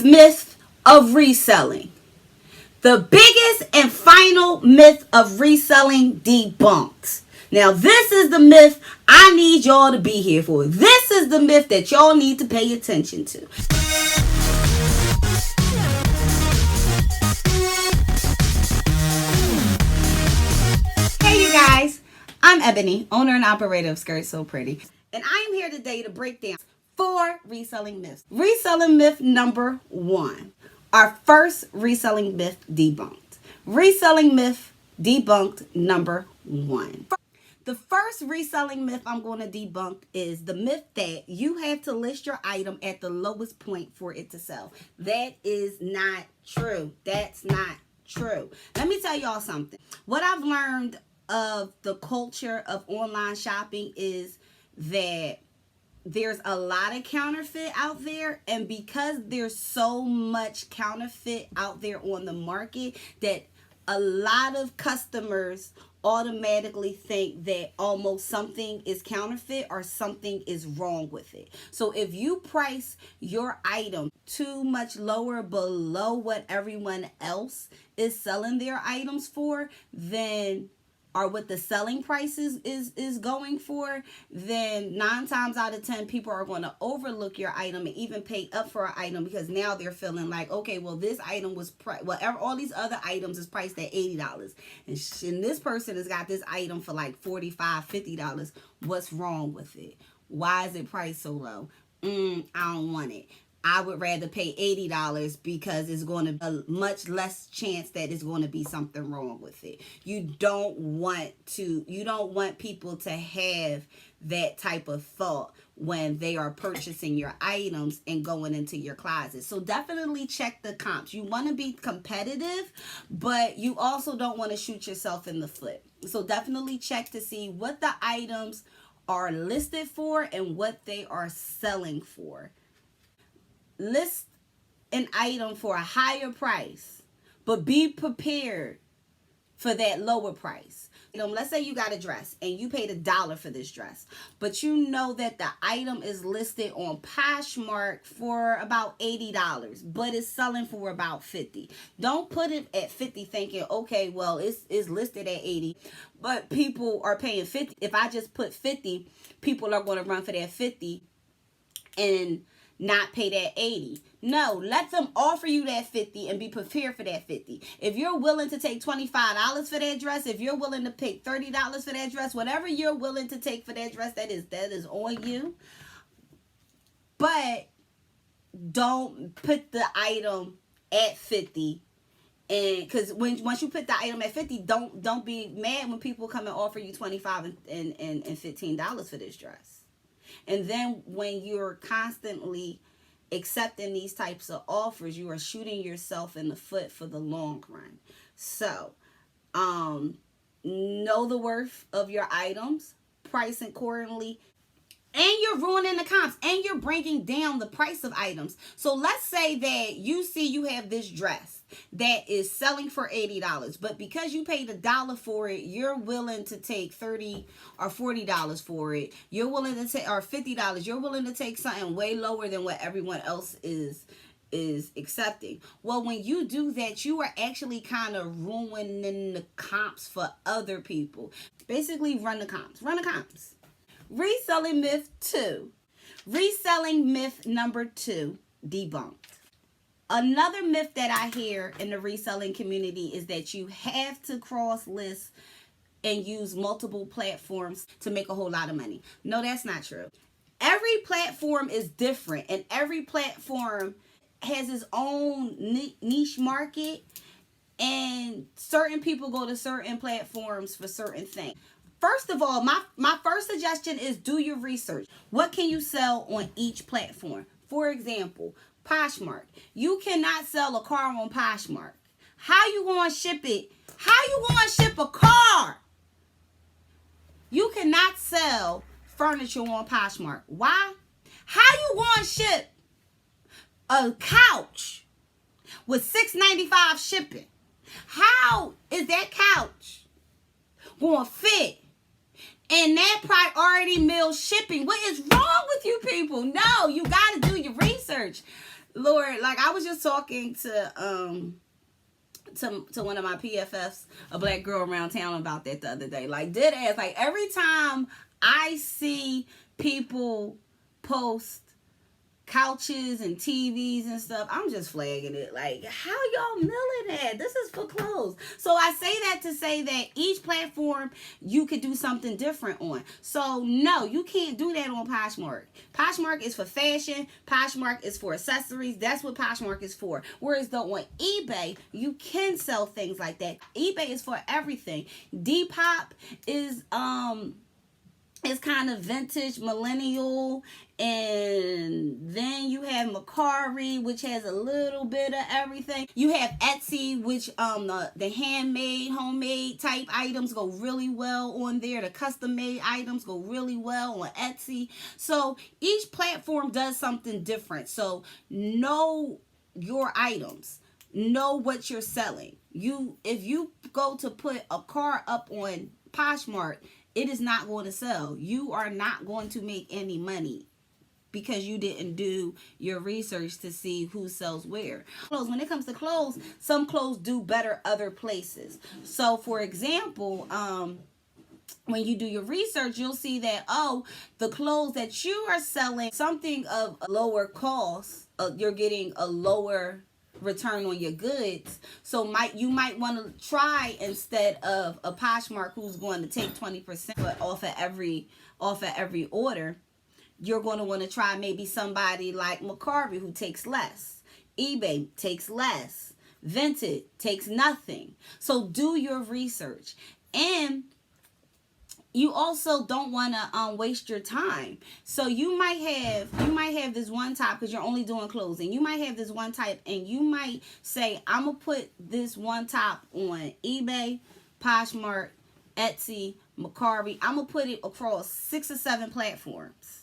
biggest myth of reselling. The biggest and final myth of reselling debunked. Now, this is the myth I need y'all to be here for. This is the myth that y'all need to pay attention to. Hey, you guys. I'm Ebony, owner and operator of SkirtsSewPretty. And I am here today to break down 4 reselling myths. Reselling myth number 1. Our first reselling myth debunked. Reselling myth debunked number 1. The first reselling myth I'm going to debunk is the myth that you have to list your item at the lowest point for it to sell. That is not true. That's not true. Let me tell y'all something. What I've learned of the culture of online shopping is that there's a lot of counterfeit out there, and because there's so much counterfeit out there on the market, that a lot of customers automatically think that almost something is counterfeit or something is wrong with it. So if you price your item too much lower below what everyone else is selling their items for, then or what the selling prices is going for, then 9 times out of 10 people are going to overlook your item and even pay up for an item, because now they're feeling like, okay, well, this item was all these other items is priced at $80, and this person has got this item for like $45, $50. What's wrong with it? Why is it priced so low? I don't want it. I would rather pay $80 because it's going to be a much less chance that it's going to be something wrong with it. You don't want people to have that type of thought when they are purchasing your items and going into your closet. So definitely check the comps. You want to be competitive, but you also don't want to shoot yourself in the foot. So definitely check to see what the items are listed for and what they are selling for. List an item for a higher price, but be prepared for that lower price. Let's say you got a dress and you paid $1 for this dress, but you know that the item is listed on Poshmark for about $80, but it's selling for about $50. Don't put it at $50 thinking, okay, well, it's listed at $80, but people are paying $50. If I just put $50, people are going to run for that $50 and not pay that $80. No, let them offer you that $50 and be prepared for that $50. If you're willing to take $25 for that dress, if you're willing to pay $30 for that dress, whatever you're willing to take for that dress, that is on you. But don't put the item at $50. And because once you put the item at $50, don't be mad when people come and offer you $25 and $15 for this dress. And then when you're constantly accepting these types of offers, you are shooting yourself in the foot for the long run. So, know the worth of your items, price accordingly, and you're ruining the comps, and you're bringing down the price of items. So let's say that you have this dress that is selling for $80, but because you paid $1 for it, you're willing to take $30 or $40 for it. You're willing to take, or $50. You're willing to take something way lower than what everyone else is accepting. Well, when you do that, you are actually kind of ruining the comps for other people. Basically, run the comps. Reselling myth 2. Reselling myth number 2 debunked. Another myth that I hear in the reselling community is that you have to cross list and use multiple platforms to make a whole lot of money. No, that's not true. Every platform is different, and every platform has its own niche market, and certain people go to certain platforms for certain things. First of all, my first suggestion is do your research. What can you sell on each platform? For example, Poshmark. You cannot sell a car on Poshmark. How you going to ship it? How you going to ship a car? You cannot sell furniture on Poshmark. Why? How you going to ship a couch with $6.95 shipping? How is that couch going to fit and that priority meal shipping? What is wrong with you people? No, you got to do your research. Lord, like I was just talking to one of my PFFs, a black girl around town, about that the other day. Like, dead ass, like every time I see people post couches and TVs and stuff, I'm just flagging it. Like, how y'all milling at? This is for clothes. So I say that to say that each platform you could do something different on. So no, you can't do that on Poshmark. Poshmark is for fashion. Poshmark is for accessories. That's what Poshmark is for. Whereas though on eBay, you can sell things like that. eBay is for everything. Depop is it's kind of vintage, millennial, and then you have Mercari, which has a little bit of everything. You have Etsy, which the handmade, homemade type items go really well on there. The custom made items go really well on Etsy. So each platform does something different. So know your items. Know what you're selling. If you go to put a car up on Poshmark, it is not going to sell. You are not going to make any money because you didn't do your research to see who sells where. When it comes to clothes, some clothes do better other places. So for example, when you do your research, you'll see that, oh, the clothes that you are selling, something of a lower cost, you're getting a lower return on your goods. So you might want to try, instead of a Poshmark who's going to take 20% off of every order, you're going to want to try maybe somebody like Mercari, who takes less. eBay takes less. Vinted takes nothing. So do your research. And you also don't want to waste your time. So you might have this one type, because you're only doing clothes, and you might have this one type, and you might say, I'm gonna put this one top on eBay, Poshmark, Etsy, Mercari. I'm gonna put it across 6 or 7 platforms,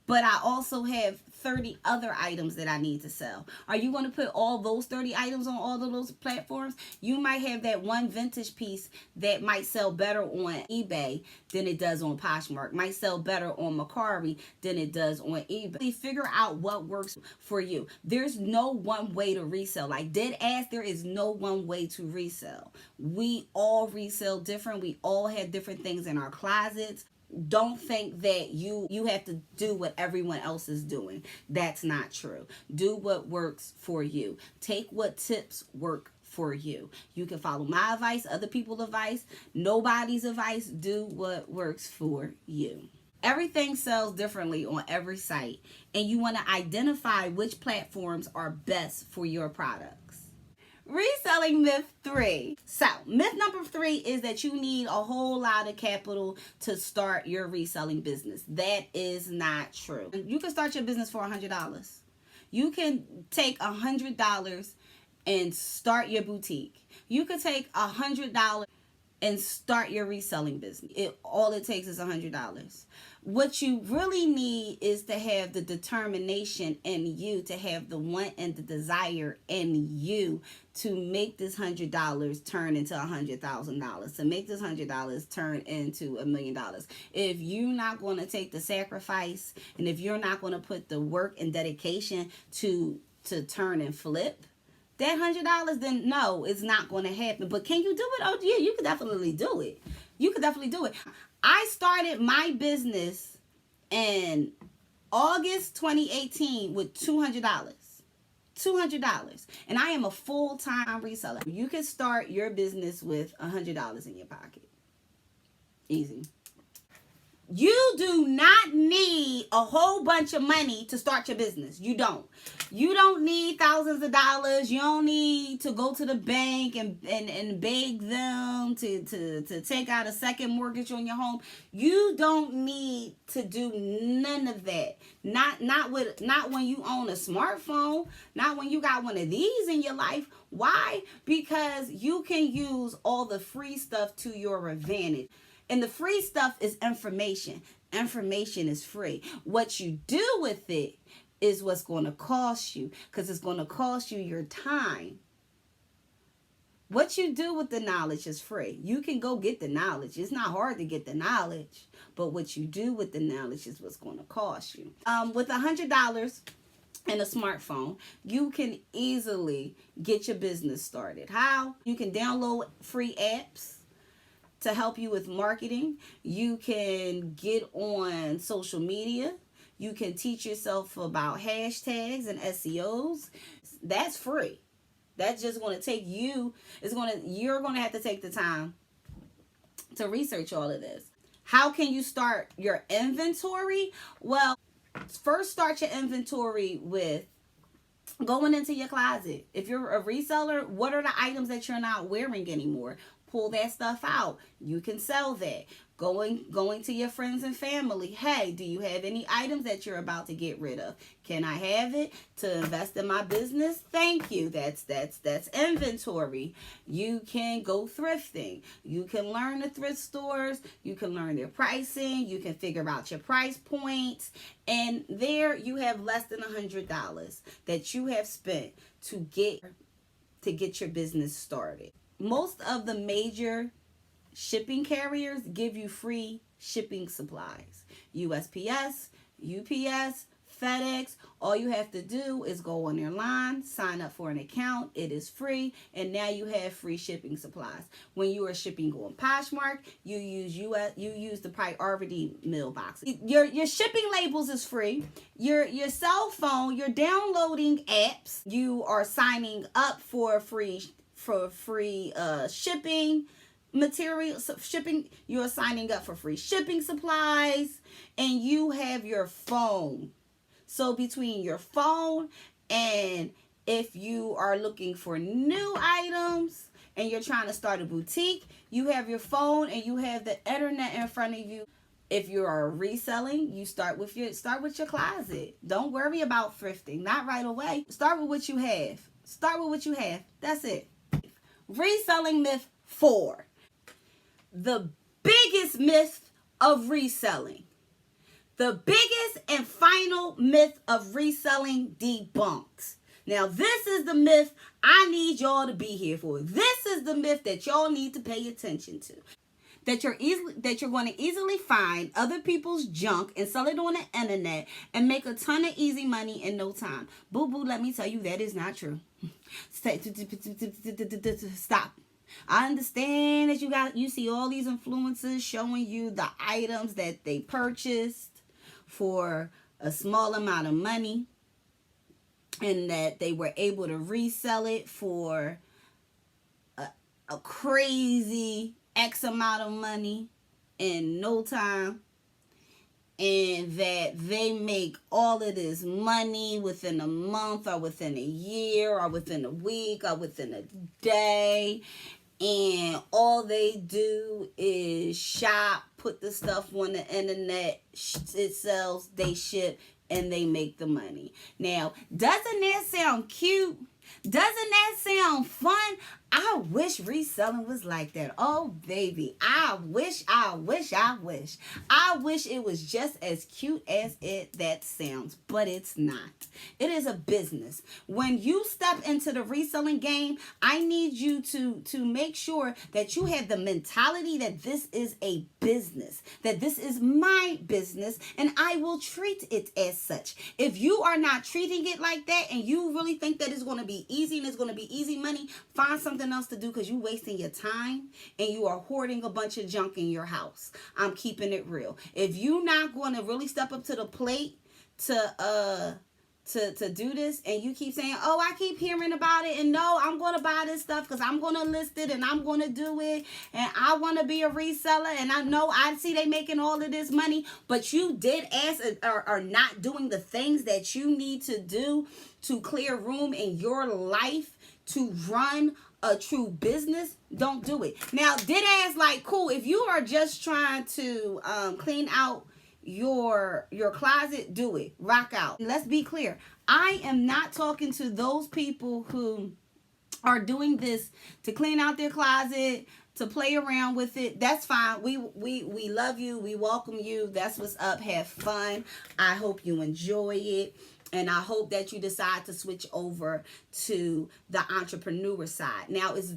but I also have 30 other items that I need to sell. Are you going to put all those 30 items on all of those platforms? You might have that one vintage piece that might sell better on eBay than it does on Poshmark, might sell better on Mercari than it does on eBay. Figure out what works for you. There's no one way to resell. Like, dead ass, there is no one way to resell. We all resell different. We all have different things in our closets. Don't think that you have to do what everyone else is doing. That's not true. Do what works for you. Take what tips work for you. You can follow my advice, other people's advice, nobody's advice. Do what works for you. Everything sells differently on every site, and you want to identify which platforms are best for your products. Reselling myth 3. So myth number 3 is that you need a whole lot of capital to start your reselling business. That is not true. You can start your business for $100. You can take $100 and start your boutique. You could take $100 and start your reselling business. All it takes is $100. What you really need is to have the determination in you, to have the want and the desire in you to make this $100 turn into $100,000, to make this $100 turn into $1 million. If you're not going to take the sacrifice, and if you're not going to put the work and dedication to turn and flip that $100, then no, it's not going to happen. But can you do it? Oh yeah, you could definitely do it. You could definitely do it. I started my business in August 2018 with $200. $200. And I am a full-time reseller. You can start your business with $100 in your pocket. Easy. You do not need a whole bunch of money to start your business. You don't. You don't need thousands of dollars. You don't need to go to the bank and beg them to take out a second mortgage on your home. You don't need to do none of that. Not when you own a smartphone, not when you got one of these in your life. Why? Because you can use all the free stuff to your advantage. And the free stuff is information. Information is free. What you do with it is what's going to cost you, because it's going to cost you your time. What you do with the knowledge is free. You can go get the knowledge. It's not hard to get the knowledge, but what you do with the knowledge is what's going to cost you. With $100, and a smartphone, you can easily get your business started. How? You can download free apps to help you with marketing. You can get on social media. You can teach yourself about hashtags and SEOs. That's free. That's just going to take you, you're going to have to take the time to research all of this. How can you start your inventory? Well, first start your inventory with going into your closet. If you're a reseller, what are the items that you're not wearing anymore? Pull that stuff out. You can sell that. Going to your friends and family. Hey, do you have any items that you're about to get rid of? Can I have it to invest in my business? Thank you. That's inventory. You can go thrifting. You can learn the thrift stores. You can learn their pricing. You can figure out your price points. And there you have less than $100 that you have spent to get your business started. Most of the major shipping carriers give you free shipping supplies. USPS, UPS, FedEx. All you have to do is go on their line, sign up for an account. It is free, and now you have free shipping supplies. When you are shipping on Poshmark, you use the priority mailbox. Your shipping labels is free. Your cell phone, you're downloading apps. You are signing up for free shipping materials, shipping. You're signing up for free shipping supplies, and you have your phone. So between your phone, and if you are looking for new items and you're trying to start a boutique, you have your phone and you have the internet in front of you. If you are reselling, you start with your closet. Don't worry about thrifting, not right away. Start with what you have. That's it. Reselling myth 4. The biggest myth of reselling. The biggest and final myth of reselling debunked. Now, this is the myth I need y'all to be here for. This is the myth that y'all need to pay attention to. That you're going to easily find other people's junk and sell it on the internet and make a ton of easy money in no time. Boo boo, let me tell you, that is not true. Stop. I understand that you see all these influencers showing you the items that they purchased for a small amount of money, and that they were able to resell it for a crazy X amount of money in no time, and that they make all of this money within a month or within a year or within a week or within a day, and all they do is shop, put the stuff on the internet, it sells, they ship, and they make the money. Now, doesn't that sound cute? Doesn't that sound fun? I wish reselling was like that. Oh, baby. I wish. I wish it was just as cute as that sounds, but it's not. It is a business. When you step into the reselling game, I need you to make sure that you have the mentality that this is a business, that this is my business, and I will treat it as such. If you are not treating it like that, and you really think that it's going to be easy and it's going to be easy money, find something else to do, because you're wasting your time and you are hoarding a bunch of junk in your house. I'm keeping it real. If you're not going to really step up to the plate to do this, and you keep saying, oh, I keep hearing about it, and no, I'm going to buy this stuff because I'm going to list it and I'm going to do it, and I want to be a reseller, and I know I see they making all of this money, but you did ask or are not doing the things that you need to do to clear room in your life to run a true business, don't do it. Now, did ask, like, cool, if you are just trying to clean out your closet, do it. Rock out. Let's be clear. I am not talking to those people who are doing this to clean out their closet, to play around with it. That's fine. We love you. We welcome you. That's what's up. Have fun. I hope you enjoy it. And I hope that you decide to switch over to the entrepreneur side. Now, is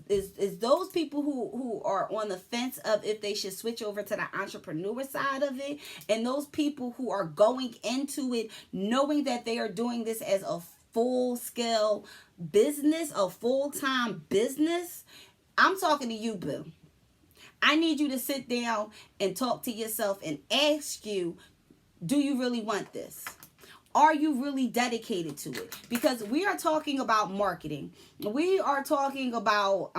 those people who are on the fence of if they should switch over to the entrepreneur side of it, and those people who are going into it knowing that they are doing this as a full-scale business, a full-time business, I'm talking to you, boo. I need you to sit down and talk to yourself and ask you, do you really want this? Are you really dedicated to it? Because we are talking about marketing. We are talking about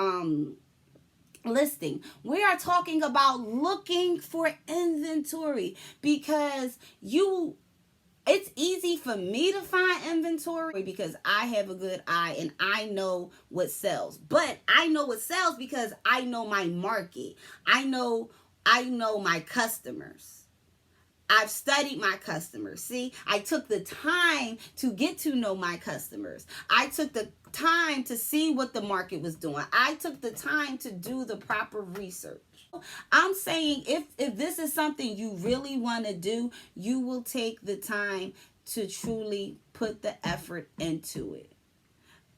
listing. We are talking about looking for inventory, because it's easy for me to find inventory because I have a good eye and I know what sells. But I know what sells because I know my market. I know my customers. I've studied my customers. See, I took the time to get to know my customers. I took the time to see what the market was doing. I took the time to do the proper research. I'm saying if this is something you really want to do, you will take the time to truly put the effort into it.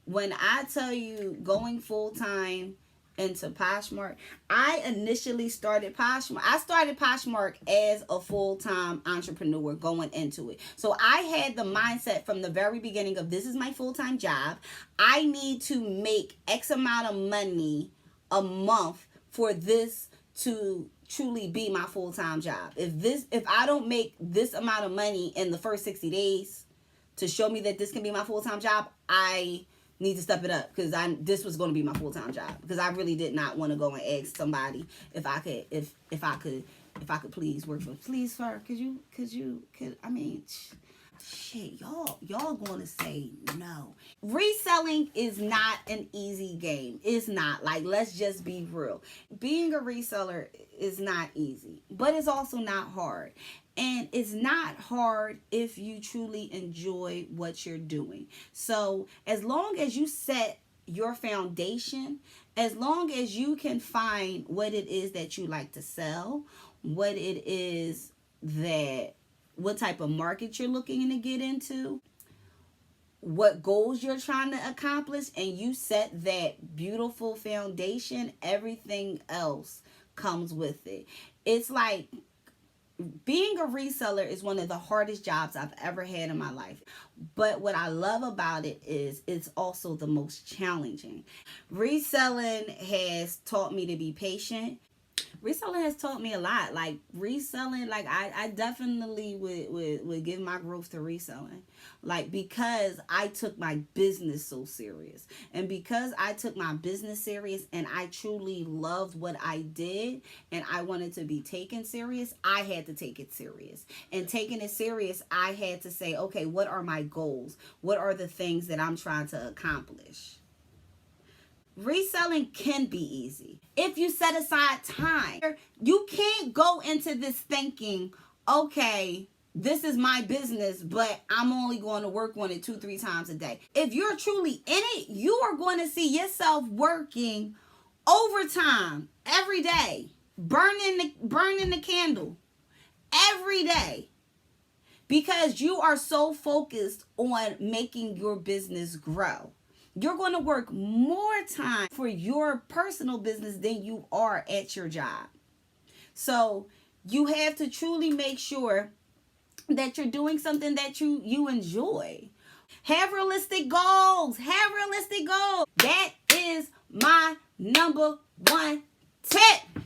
When I tell you going full-time into Poshmark, I initially started Poshmark. I started Poshmark as a full-time entrepreneur going into it. So I had the mindset from the very beginning of, this is my full-time job. I need to make X amount of money a month for this to truly be my full-time job. If I don't make this amount of money in the first 60 days to show me that this can be my full-time job, I need to step it up, because this was going to be my full-time job, because I really did not want to go and ask somebody if I could please work for, please sir, I mean, shit, y'all going to say no. Reselling is not an easy game. It's not. Like, let's just be real. Being a reseller is not easy, but it's also not hard. And it's not hard if you truly enjoy what you're doing. So as long as you set your foundation, as long as you can find what it is that you like to sell, what type of market you're looking to get into, what goals you're trying to accomplish, and you set that beautiful foundation, everything else comes with it. It's like, being a reseller is one of the hardest jobs I've ever had in my life. But what I love about it is it's also the most challenging. Reselling has taught me to be patient. Reselling has taught me a lot. Like, reselling, like, I definitely would give my growth to reselling. Like, because I took my business so serious. And because I took my business serious and I truly loved what I did and I wanted to be taken serious, I had to take it serious. And taking it serious, I had to say, okay, what are my goals? What are the things that I'm trying to accomplish? Reselling can be easy if you set aside time. You can't go into this thinking, okay, this is my business, but I'm only going to work on it 2-3 times a day. If you're truly in it, you are going to see yourself working overtime every day, burning the candle every day, because you are so focused on making your business grow. You're going to work more time for your personal business than you are at your job. So you have to truly make sure that you're doing something that you enjoy. Have realistic goals. Have realistic goals. That is my number one tip.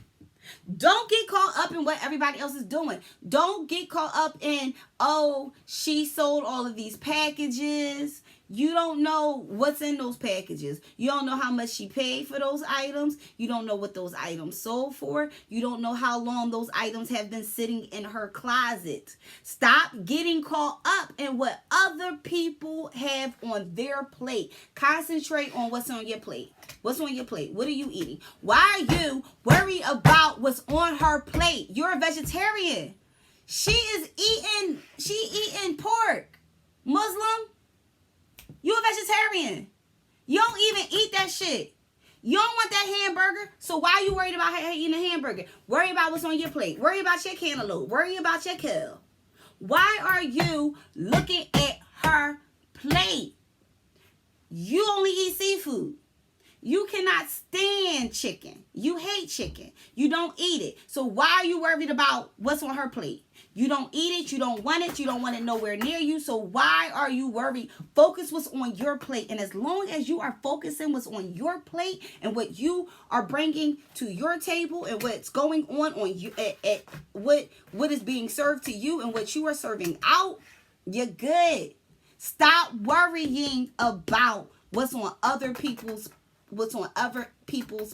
Don't get caught up in what everybody else is doing. Don't get caught up in, oh, she sold all of these packages. You don't know what's in those packages. You don't know how much she paid for those items. You don't know what those items sold for. You don't know how long those items have been sitting in her closet. Stop getting caught up in what other people have on their plate. Concentrate on what's on your plate. What's on your plate? What are you eating? Why are you worried about what's on her plate? You're a vegetarian. She eating pork. Muslim. You a vegetarian. You don't even eat that shit. You don't want that hamburger, so why are you worried about her eating a hamburger? Worry about what's on your plate. Worry about your cantaloupe. Worry about your kale. Why are you looking at her plate. You only eat seafood. You cannot stand chicken. You hate chicken. You don't eat it. So why are you worried about what's on her plate? You don't eat it. You don't want it. You don't want it nowhere near you. So why are you worried? Focus what's on your plate. And as long as you are focusing what's on your plate and what you are bringing to your table and what's going on you, at what is being served to you and what you are serving out, you're good. Stop worrying about what's on other people's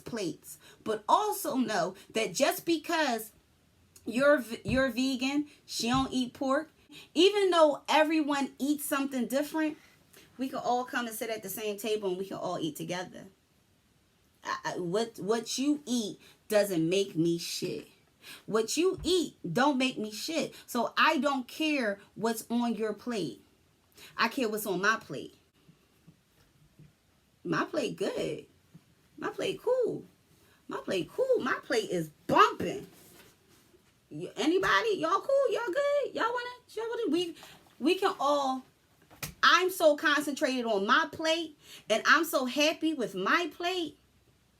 plates. But also know that just because you're vegan, she don't eat pork, even though everyone eats something different, we can all come and sit at the same table and we can all eat together. What you eat doesn't make me shit. What you eat don't make me shit. So I don't care what's on your plate. I care what's on my plate. My plate good. My plate cool. My plate cool. My plate is bumping. Anybody? Y'all cool? Y'all good? Y'all wanna? We can all. I'm so concentrated on my plate, and I'm so happy with my plate.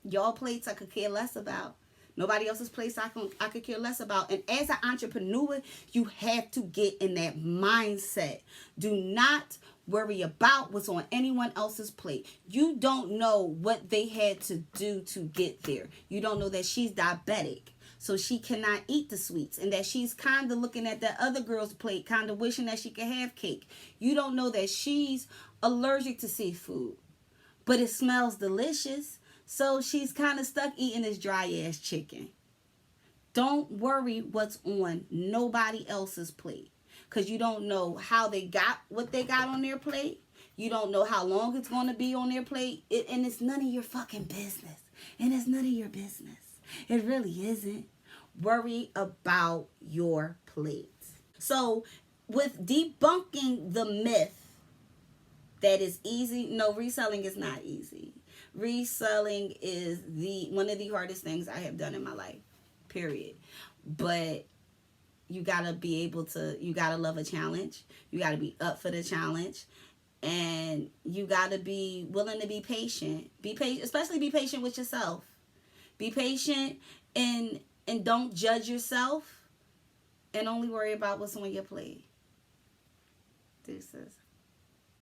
Y'all plates I could care less about. Nobody else's place I could care less about. And as an entrepreneur, you have to get in that mindset. Do not worry about what's on anyone else's plate. You don't know what they had to do to get there. You don't know that she's diabetic, so she cannot eat the sweets, and that she's kind of looking at that other girl's plate, kind of wishing that she could have cake. You don't know that she's allergic to seafood, but it smells delicious. So she's kind of stuck eating this dry ass chicken. Don't worry what's on nobody else's plate, because you don't know how they got what they got on their plate. You don't know how long it's going to be on their plate. And it's none of your fucking business. And it's none of your business. It really isn't. Worry about your plate. So with debunking the myth that is easy, no, reselling is not easy. Reselling is one of the hardest things I have done in my life, period. But you gotta be able to, you gotta love a challenge. You gotta be up for the challenge. And you gotta be willing to be patient. Be patient, especially be patient with yourself. Be patient and don't judge yourself. And only worry about what's on your plate. Deuces.